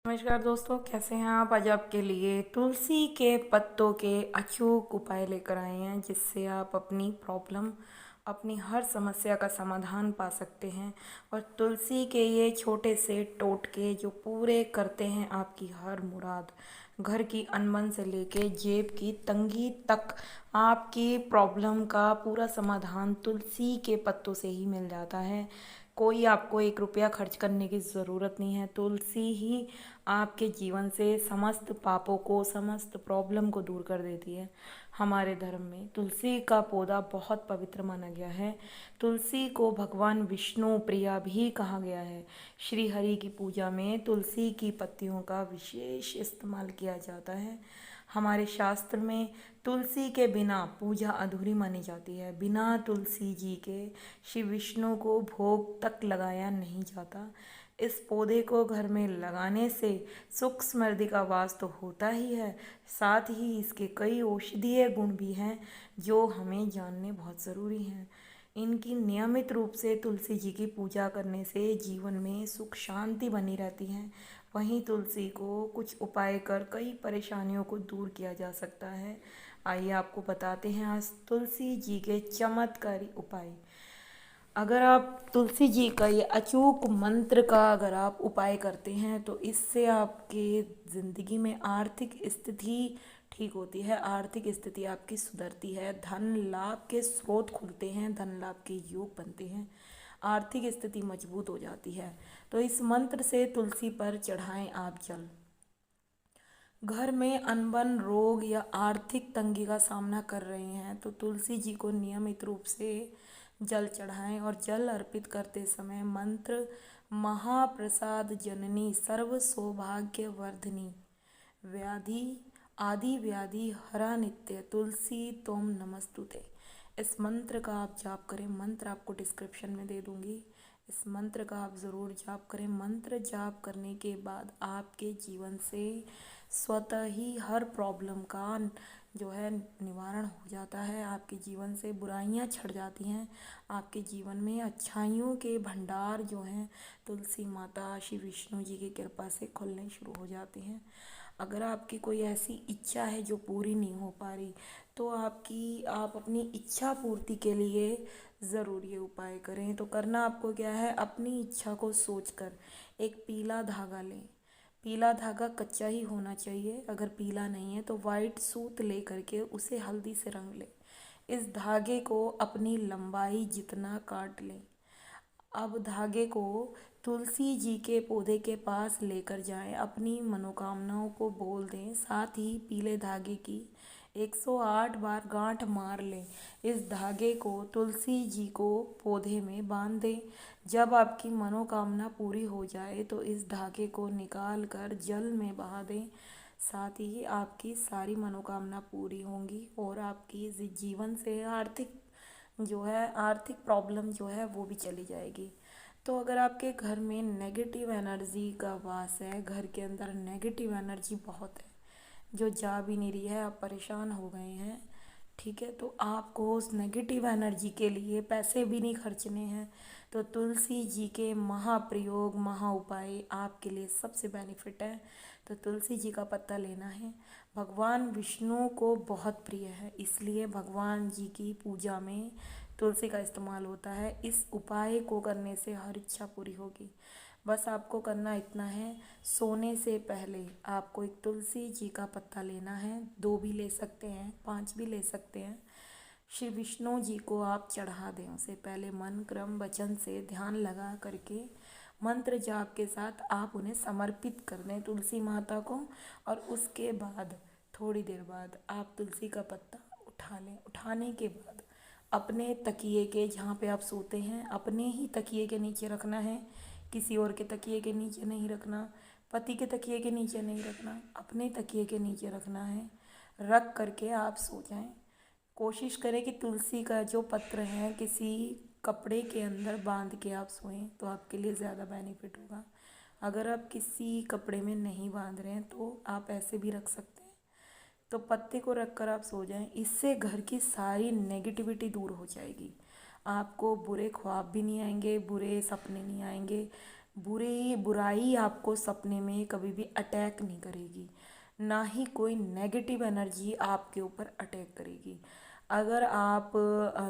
नमस्कार दोस्तों, कैसे हैं आप। आज आपके लिए तुलसी के पत्तों के अचूक उपाय लेकर आए हैं, जिससे आप अपनी प्रॉब्लम, अपनी हर समस्या का समाधान पा सकते हैं। और तुलसी के ये छोटे से टोटके जो पूरे करते हैं आपकी हर मुराद, घर की अनबन से लेके जेब की तंगी तक, आपकी प्रॉब्लम का पूरा समाधान तुलसी के पत्तों से ही मिल जाता है। कोई आपको 1 रुपया खर्च करने की ज़रूरत नहीं है। तुलसी ही आपके जीवन से समस्त पापों को, समस्त प्रॉब्लम को दूर कर देती है। हमारे धर्म में तुलसी का पौधा बहुत पवित्र माना गया है। तुलसी को भगवान विष्णु प्रिया भी कहा गया है। श्री हरि की पूजा में तुलसी की पत्तियों का विशेष इस्तेमाल किया जाता है। हमारे शास्त्र में तुलसी के बिना पूजा अधूरी मानी जाती है। बिना तुलसी जी के श्री विष्णु को भोग तक लगाया नहीं जाता। इस पौधे को घर में लगाने से सुख समृद्धि का वास तो होता ही है, साथ ही इसके कई औषधीय गुण भी हैं जो हमें जानने बहुत ज़रूरी हैं। इनकी नियमित रूप से तुलसी जी की पूजा करने से जीवन में सुख शांति बनी रहती है। वहीं तुलसी को कुछ उपाय कर कई परेशानियों को दूर किया जा सकता है। आइए आपको बताते हैं आज तुलसी जी के चमत्कारी उपाय। अगर आप तुलसी जी का ये अचूक मंत्र का अगर आप उपाय करते हैं तो इससे आपके ज़िंदगी में आर्थिक स्थिति ठीक होती है, आर्थिक स्थिति आपकी सुधरती है, धन लाभ के स्रोत खुलते हैं, धन लाभ के योग बनते हैं, आर्थिक स्थिति मजबूत हो जाती है। तो इस मंत्र से तुलसी पर चढ़ाएं आप जल। घर में अनबन, रोग या आर्थिक तंगी का सामना कर रहे हैं तो तुलसी जी को नियमित रूप से जल चढ़ाएं और जल अर्पित करते समय मंत्र महाप्रसाद जननी सर्व सौभाग्य वर्धिनी व्याधि आदि व्याधि हरा नित्य तुलसी तोम नमस्तुते, इस मंत्र का आप जाप करें। मंत्र आपको डिस्क्रिप्शन में दे दूंगी। इस मंत्र का आप ज़रूर जाप करें। मंत्र जाप करने के बाद आपके जीवन से स्वतः ही हर प्रॉब्लम का जो है निवारण हो जाता है। आपके जीवन से बुराइयां छट जाती हैं। आपके जीवन में अच्छाइयों के भंडार जो हैं तुलसी माता श्री विष्णु जी की कृपा से खुलने शुरू हो जाते हैं। अगर आपकी कोई ऐसी इच्छा है जो पूरी नहीं हो पा रही तो आप अपनी इच्छा पूर्ति के लिए ज़रूर ये उपाय करें। तो करना आपको क्या है, अपनी इच्छा को सोचकर एक पीला धागा लें। पीला धागा कच्चा ही होना चाहिए, अगर पीला नहीं है तो वाइट सूत ले करके उसे हल्दी से रंग लें। इस धागे को अपनी लंबाई जितना काट लें। अब धागे को तुलसी जी के पौधे के पास लेकर जाएं, अपनी मनोकामनाओं को बोल दें, साथ ही पीले धागे की 108 बार गांठ मार लें। इस धागे को तुलसी जी को पौधे में बांध दें। जब आपकी मनोकामना पूरी हो जाए तो इस धागे को निकाल कर जल में बहा दें। साथ ही आपकी सारी मनोकामना पूरी होंगी और आपकी जीवन से आर्थिक प्रॉब्लम जो है वो भी चली जाएगी। तो अगर आपके घर में नेगेटिव एनर्जी का वास है, घर के अंदर नेगेटिव एनर्जी बहुत है जो जा भी नहीं रही है, आप परेशान हो गए हैं, ठीक है, तो आपको उस नेगेटिव एनर्जी के लिए पैसे भी नहीं खर्चने हैं। तो तुलसी जी के महाप्रयोग, महा उपाय आपके लिए सबसे बेनिफिट है। तो तुलसी जी का पत्ता लेना है। भगवान विष्णु को बहुत प्रिय है, इसलिए भगवान जी की पूजा में तुलसी का इस्तेमाल होता है। इस उपाय को करने से हर इच्छा पूरी होगी। बस आपको करना इतना है, सोने से पहले आपको एक तुलसी जी का पत्ता लेना है। 2 भी ले सकते हैं, 5 भी ले सकते हैं। श्री विष्णु जी को आप चढ़ा दें। उसे पहले मन क्रम वचन से ध्यान लगा करके मंत्र जाप के साथ आप उन्हें समर्पित कर दें तुलसी माता को। और उसके बाद थोड़ी देर बाद आप तुलसी का पत्ता उठा लें। उठाने के बाद अपने तकिए के, जहाँ पे आप सोते हैं, अपने ही तकिए के नीचे रखना है। किसी और के तकिए के नीचे नहीं रखना, पति के तकिए के नीचे नहीं रखना, अपने तकिए के नीचे रखना है। रख करके आप सो जाएं। कोशिश करें कि तुलसी का जो पत्र है किसी कपड़े के अंदर बांध के आप सोएं, तो आपके लिए ज़्यादा बेनिफिट होगा। अगर आप किसी कपड़े में नहीं बांध रहे हैं तो आप ऐसे भी रख सकते हैं। तो पत्ते को रख कर आप सो जाएं। इससे घर की सारी नेगेटिविटी दूर हो जाएगी। आपको बुरे ख्वाब भी नहीं आएंगे, बुरे सपने नहीं आएंगे, बुरी बुराई आपको सपने में कभी भी अटैक नहीं करेगी, ना ही कोई नेगेटिव एनर्जी आपके ऊपर अटैक करेगी। अगर आप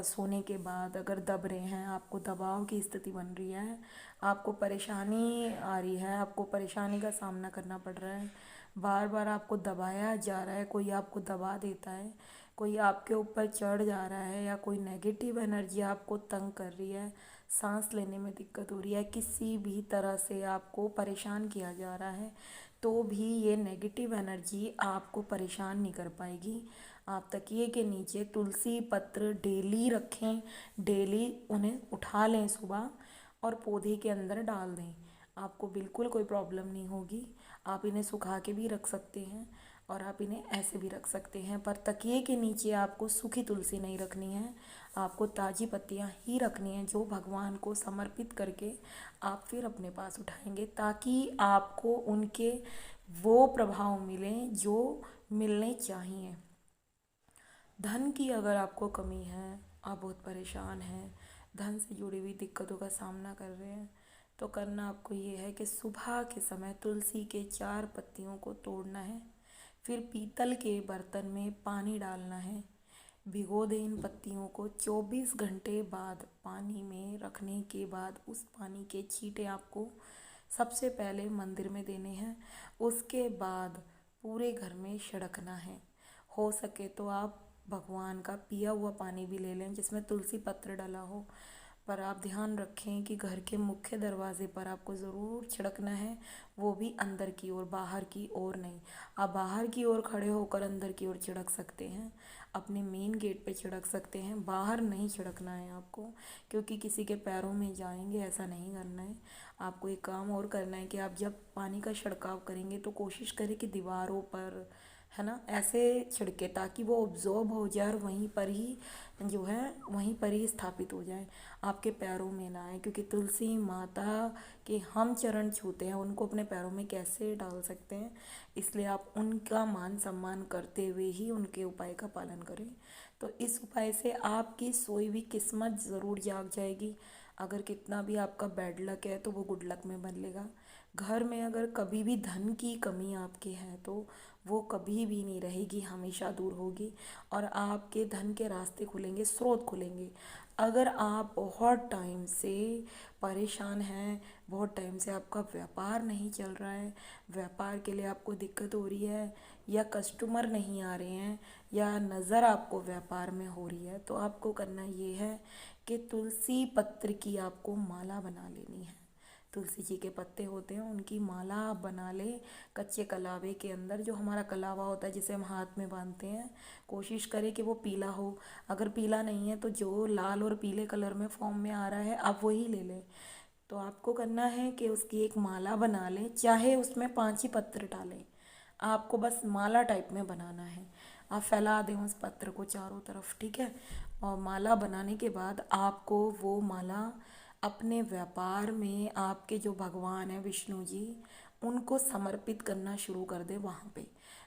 सोने के बाद अगर दब रहे हैं, आपको दबाव की स्थिति बन रही है, आपको परेशानी आ रही है, आपको परेशानी का सामना करना पड़ रहा है, बार बार आपको दबाया जा रहा है, कोई आपको दबा देता है, कोई आपके ऊपर चढ़ जा रहा है, या कोई नेगेटिव एनर्जी आपको तंग कर रही है, सांस लेने में दिक्कत हो रही है, किसी भी तरह से आपको परेशान किया जा रहा है, तो भी ये नेगेटिव एनर्जी आपको परेशान नहीं कर पाएगी। आप तकिए के नीचे तुलसी पत्र डेली रखें, डेली उन्हें उठा लें सुबह और पौधे के अंदर डाल दें। आपको बिल्कुल कोई प्रॉब्लम नहीं होगी। आप इन्हें सुखा के भी रख सकते हैं और आप इन्हें ऐसे भी रख सकते हैं, पर तकिए के नीचे आपको सूखी तुलसी नहीं रखनी है, आपको ताज़ी पत्तियां ही रखनी है, जो भगवान को समर्पित करके आप फिर अपने पास उठाएंगे, ताकि आपको उनके वो प्रभाव मिलें जो मिलने चाहिए। धन की अगर आपको कमी है, आप बहुत परेशान हैं, धन से जुड़ी हुई दिक्कतों का सामना कर रहे हैं, तो करना आपको ये है कि सुबह के समय तुलसी के 4 पत्तियों को तोड़ना है, फिर पीतल के बर्तन में पानी डालना है, भिगो दें इन पत्तियों को। 24 घंटे बाद पानी में रखने के बाद उस पानी के छींटे आपको सबसे पहले मंदिर में देने हैं, उसके बाद पूरे घर में छिड़कना है। हो सके तो आप भगवान का पिया हुआ पानी भी ले लें जिसमें तुलसी पत्र डला हो, पर आप ध्यान रखें कि घर के मुख्य दरवाजे पर आपको ज़रूर छिड़कना है, वो भी अंदर की ओर, बाहर की ओर नहीं। आप बाहर की ओर खड़े होकर अंदर की ओर छिड़क सकते हैं, अपने मेन गेट पे छिड़क सकते हैं, बाहर नहीं छिड़कना है आपको, क्योंकि किसी के पैरों में जाएंगे, ऐसा नहीं करना है। आपको एक काम और करना है कि आप जब पानी का छिड़काव करेंगे तो कोशिश करें कि दीवारों पर, है ना, ऐसे छिड़के ताकि वो ऑब्जॉर्ब हो जाए और वहीं पर ही जो है वहीं पर ही स्थापित हो जाए, आपके पैरों में ना आए, क्योंकि तुलसी माता के हम चरण छूते हैं, उनको अपने पैरों में कैसे डाल सकते हैं, इसलिए आप उनका मान सम्मान करते हुए ही उनके उपाय का पालन करें। तो इस उपाय से आपकी सोई हुई किस्मत ज़रूर जाग जाएगी। अगर कितना भी आपका बैड लक है तो वो गुड लक में बदलेगा। घर में अगर कभी भी धन की कमी आपके है तो वो कभी भी नहीं रहेगी, हमेशा दूर होगी और आपके धन के रास्ते खुलेंगे, स्रोत खुलेंगे। अगर आप बहुत टाइम से परेशान हैं, बहुत टाइम से आपका व्यापार नहीं चल रहा है, व्यापार के लिए आपको दिक्कत हो रही है, या कस्टमर नहीं आ रहे हैं, या नज़र आपको व्यापार में हो रही है, तो आपको करना ये है कि तुलसी पत्र की आपको माला बना लेनी है। तुलसी जी के पत्ते होते हैं, उनकी माला आप बना ले कच्चे कलावे के अंदर। जो हमारा कलावा होता है जिसे हम हाथ में बांधते हैं, कोशिश करें कि वो पीला हो, अगर पीला नहीं है तो जो लाल और पीले कलर में फॉर्म में आ रहा है आप वही ले लें। तो आपको करना है कि उसकी एक माला बना लें, चाहे उसमें 5 ही पत्र डालें, आपको बस माला टाइप में बनाना है। आप फैला दें उस पत्र को चारों तरफ, ठीक है। और माला बनाने के बाद आपको वो माला अपने व्यापार में आपके जो भगवान हैं विष्णु जी, उनको समर्पित करना शुरू कर दे वहाँ पे।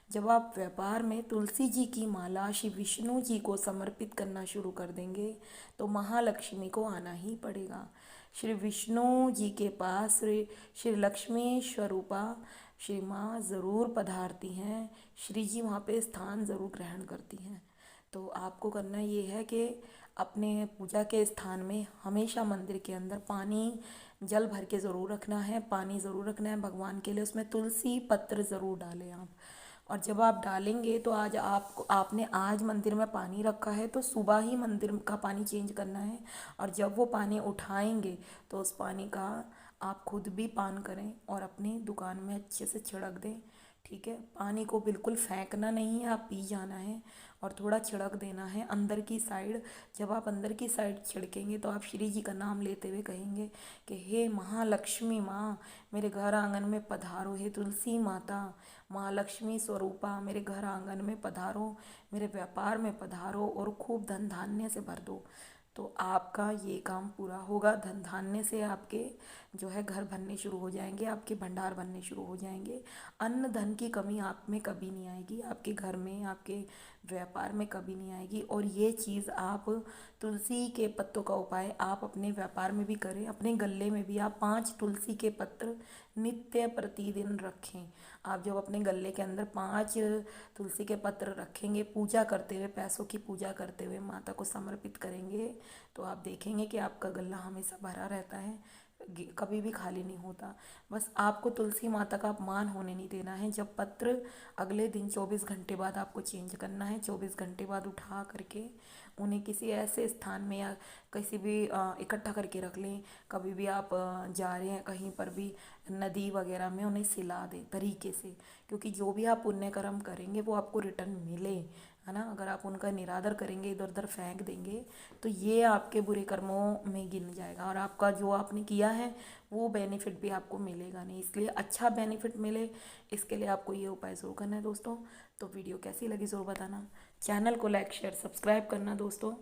जब आप व्यापार में तुलसी जी की माला श्री विष्णु जी को समर्पित करना शुरू कर देंगे तो महालक्ष्मी को आना ही पड़ेगा। श्री विष्णु जी के पास श्री श्री लक्ष्मी स्वरूपा श्री माँ ज़रूर पधारती हैं, श्री जी वहाँ पे स्थान ज़रूर ग्रहण करती हैं। तो आपको करना ये है कि अपने पूजा के स्थान में हमेशा मंदिर के अंदर पानी जल भर के ज़रूर रखना है, पानी ज़रूर रखना है भगवान के लिए, उसमें तुलसी पत्र ज़रूर डालें आप। और जब आप डालेंगे तो आज आपको, आपने आज मंदिर में पानी रखा है तो सुबह ही मंदिर का पानी चेंज करना है, और जब वो पानी उठाएंगे तो उस पानी का आप खुद भी पान करें और अपनी दुकान में अच्छे से छिड़क दें, ठीक है। पानी को बिल्कुल फेंकना नहीं है, आप पी जाना है और थोड़ा छिड़क देना है अंदर की साइड। जब आप अंदर की साइड छिड़केंगे तो आप श्री जी का नाम लेते हुए कहेंगे कि हे महालक्ष्मी माँ, मेरे घर आंगन में पधारो, हे तुलसी माता महालक्ष्मी स्वरूपा मेरे घर आंगन में पधारो, मेरे व्यापार में पधारो और खूब धन धान्य से भर दो। तो आपका ये काम पूरा होगा, धन धान्य से आपके जो है घर भरने शुरू हो जाएंगे, आपके भंडार बनने शुरू हो जाएंगे। अन्न धन की कमी आप में कभी नहीं आएगी, आपके घर में, आपके व्यापार में कभी नहीं आएगी। और ये चीज़ आप तुलसी के पत्तों का उपाय आप अपने व्यापार में भी करें, अपने गले में भी आप 5 तुलसी के पत्र नित्य प्रतिदिन रखें। आप जब अपने गले के अंदर 5 तुलसी के पत्र रखेंगे, पूजा करते हुए, पैसों की पूजा करते हुए माता को समर्पित करेंगे, तो आप देखेंगे कि आपका गला हमेशा भरा रहता है, कभी भी खाली नहीं होता। बस आपको तुलसी माता का अपमान होने नहीं देना है। जब पत्र अगले दिन 24 घंटे बाद आपको चेंज करना है, 24 घंटे बाद उठा करके उन्हें किसी ऐसे स्थान में या किसी भी इकट्ठा करके रख लें। कभी भी आप जा रहे हैं कहीं पर भी, नदी वगैरह में उन्हें सिला दें तरीके से, क्योंकि जो भी आप पुण्य कर्म करेंगे वो आपको रिटर्न मिले, है ना। अगर आप उनका निरादर करेंगे, इधर उधर फेंक देंगे, तो ये आपके बुरे कर्मों में गिन जाएगा और आपका जो आपने किया है वो बेनिफिट भी आपको मिलेगा नहीं। इसलिए अच्छा बेनिफिट मिले, इसके लिए आपको ये उपाय ज़रूर करना है दोस्तों। तो वीडियो कैसी लगी ज़रूर बताना, चैनल को लाइक शेयर सब्सक्राइब करना दोस्तों।